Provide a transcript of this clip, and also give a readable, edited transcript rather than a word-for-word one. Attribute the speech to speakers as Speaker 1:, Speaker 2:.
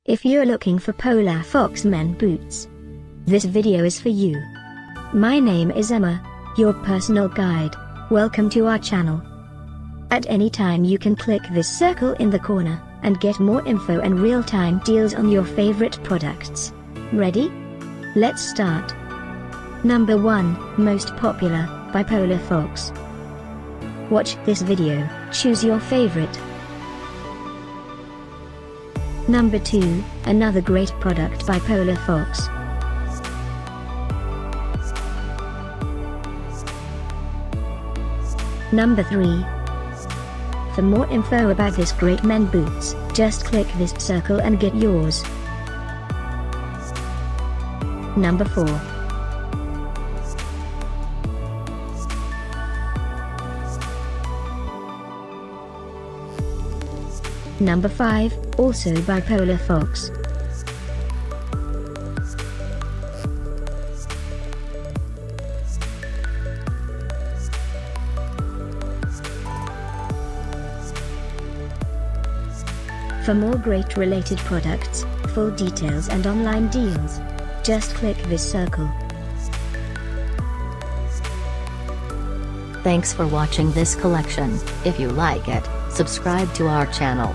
Speaker 1: If you're looking for Polar Fox men boots, this video is for you. My name is Emma, your personal guide. Welcome to our channel. At any time you can click this circle in the corner, and get more info and real-time deals on your favorite products. Ready? Let's start. Number 1, Most Popular, by Polar Fox. Watch this video, choose your favorite. Number 2, another great product by Polar Fox. Number 3. For more info about this great men boots, just click this circle and get yours. Number 4. Number 5, also by Polar Fox. For more great related products, full details and online deals, just click this circle.
Speaker 2: Thanks for watching this collection. If you like it, subscribe to our channel.